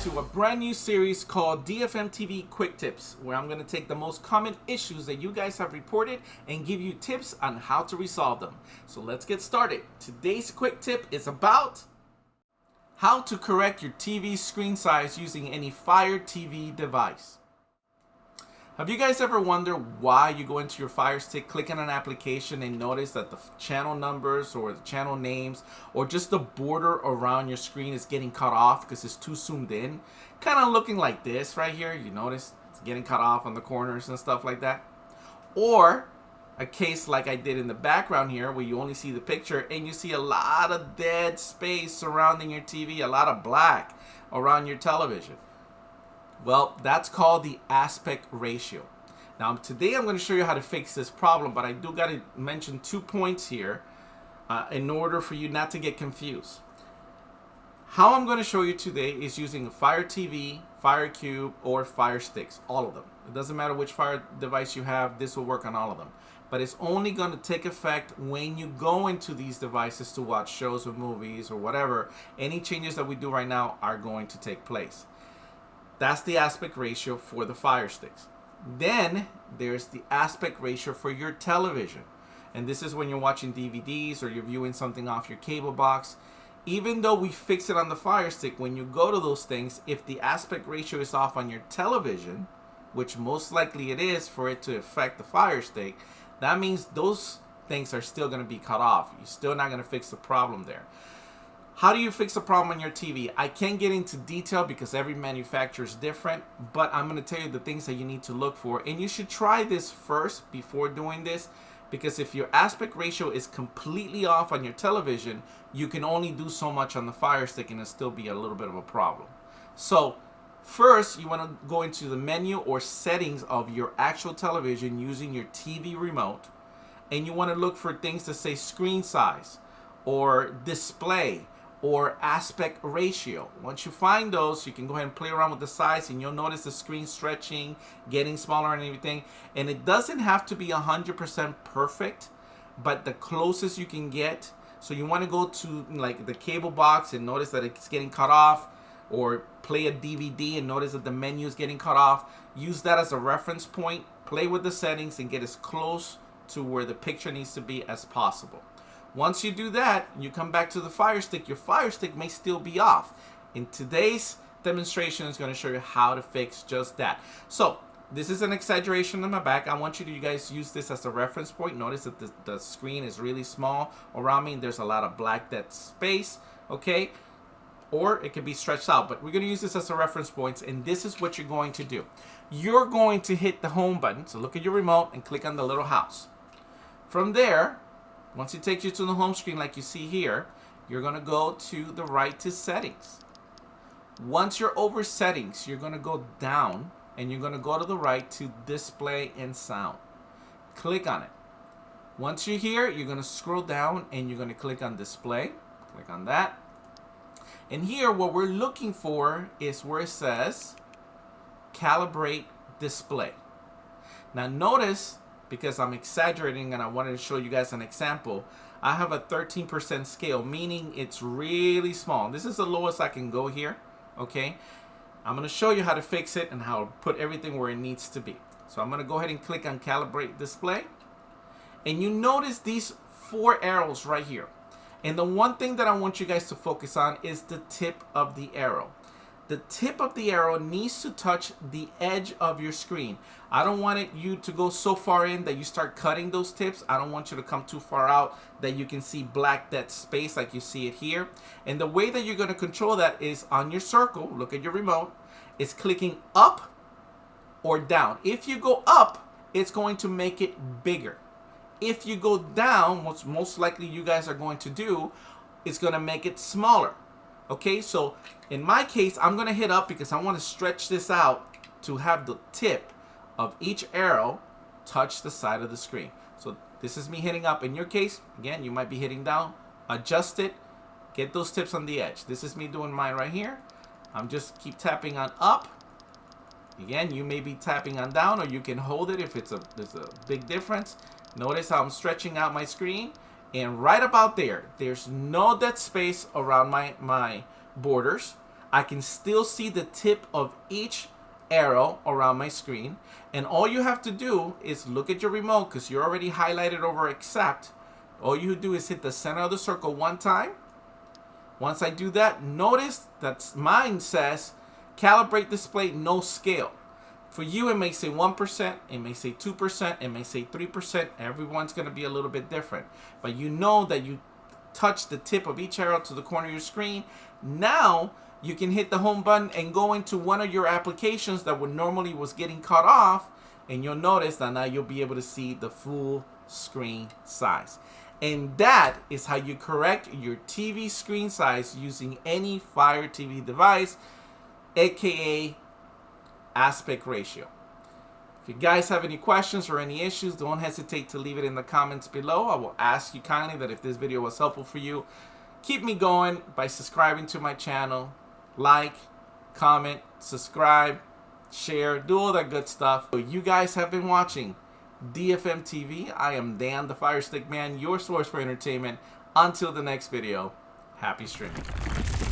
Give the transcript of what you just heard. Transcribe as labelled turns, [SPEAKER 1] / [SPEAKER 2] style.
[SPEAKER 1] to a brand new series called DFM TV Quick Tips, where I'm going to take the most common issues that you guys have reported and give you tips on how to resolve them. So let's get started. Today's quick tip is about how to correct your TV screen size using any Fire TV device. Have you guys ever wondered why you go into your Fire Stick, click on an application, and notice that the channel numbers or the channel names or just the border around your screen is getting cut off because it's too zoomed in? Kind of looking like this right here. You notice it's getting cut off on the corners and stuff like that. Or a case like I did in the background here where you only see the picture and you see a lot of dead space surrounding your TV, a lot of black around your television. Well, that's called the aspect ratio. Now, today I'm going to show you how to fix this problem, but I do got to mention 2 points here in order for you not to get confused. How I'm going to show you today is using a Fire TV, Fire Cube, or Fire Sticks, all of them. It doesn't matter which Fire device you have, this will work on all of them. But it's only going to take effect when you go into these devices to watch shows or movies or whatever. Any changes that we do right now are going to take place. That's the aspect ratio for the Fire Sticks. Then there's the aspect ratio for your television. And this is when you're watching DVDs or you're viewing something off your cable box. Even though we fix it on the Fire Stick, when you go to those things, if the aspect ratio is off on your television, which most likely it is for it to affect the Fire Stick, that means those things are still going to be cut off. You're still not going to fix the problem there. How do you fix a problem on your TV? I can't get into detail because every manufacturer is different, but I'm going to tell you the things that you need to look for. And you should try this first before doing this, because if your aspect ratio is completely off on your television, you can only do so much on the Fire Stick and it'll still be a little bit of a problem. So first, you want to go into the menu or settings of your actual television using your TV remote, and you want to look for things that say screen size or display or aspect ratio. Once you find those, you can go ahead and play around with the size, and you'll notice the screen stretching, getting smaller and everything. And it doesn't have to be 100% perfect, but the closest you can get. So you want to go to like the cable box and notice that it's getting cut off, or play a DVD and notice that the menu is getting cut off. Use that as a reference point, play with the settings, and get as close to where the picture needs to be as possible. Once you do that, you come back to the Fire Stick. Your Fire Stick may still be off. In today's demonstration is going to show you how to fix just that. So this is an exaggeration on my back. I want you guys use this as a reference point. Notice that the screen is really small around me and there's a lot of black dead space, okay? Or it can be stretched out, but we're going to use this as a reference point, and this is what you're going to do. You're going to hit the home button, so look at your remote and click on the little house. From there, once it takes you to the home screen like you see here, you're going to go to the right to settings. Once you're over settings, you're going to go down and you're going to go to the right to display and sound. Click on it. Once you're here, you're going to scroll down and you're going to click on display. Click on that. And here what we're looking for is where it says calibrate display. Now notice, because I'm exaggerating and I wanted to show you guys an example, I have a 13% scale, meaning it's really small. This is the lowest I can go here, okay? I'm going to show you how to fix it and how to put everything where it needs to be. So I'm going to go ahead and click on calibrate display. And you notice these 4 arrows right here. And the one thing that I want you guys to focus on is the tip of the arrow. The tip of the arrow needs to touch the edge of your screen. I don't want you to go so far in that you start cutting those tips. I don't want you to come too far out that you can see black dead space like you see it here. And the way that you're going to control that is on your circle, look at your remote, is clicking up or down. If you go up, it's going to make it bigger. If you go down, what's most likely you guys are going to do, it's going to make it smaller. Okay, so in my case, I'm going to hit up because I want to stretch this out to have the tip of each arrow touch the side of the screen. So this is me hitting up. In your case, again, you might be hitting down. Adjust it. Get those tips on the edge. This is me doing mine right here. I'm just keep tapping on up. Again, you may be tapping on down, or you can hold it if there's a big difference. Notice how I'm stretching out my screen. And right about there, there's no dead space around my borders. I can still see the tip of each arrow around my screen. And all you have to do is look at your remote, because you're already highlighted over accept. All you do is hit the center of the circle one time. Once I do that, notice that mine says calibrate display no scale. For you, it may say 1%, it may say 2%, it may say 3%. Everyone's going to be a little bit different. But you know that you touch the tip of each arrow to the corner of your screen. Now, you can hit the home button and go into one of your applications that would normally was getting cut off. And you'll notice that now you'll be able to see the full screen size. And that is how you correct your TV screen size using any Fire TV device, aka aspect ratio. If you guys have any questions or any issues, don't hesitate to leave it in the comments below. I will ask you kindly that if this video was helpful for you, keep me going by subscribing to my channel. Like, comment, subscribe, share, do all that good stuff. So you guys have been watching DFM TV. I am Dan the Fire Stick Man, your source for entertainment. Until the next video, happy streaming.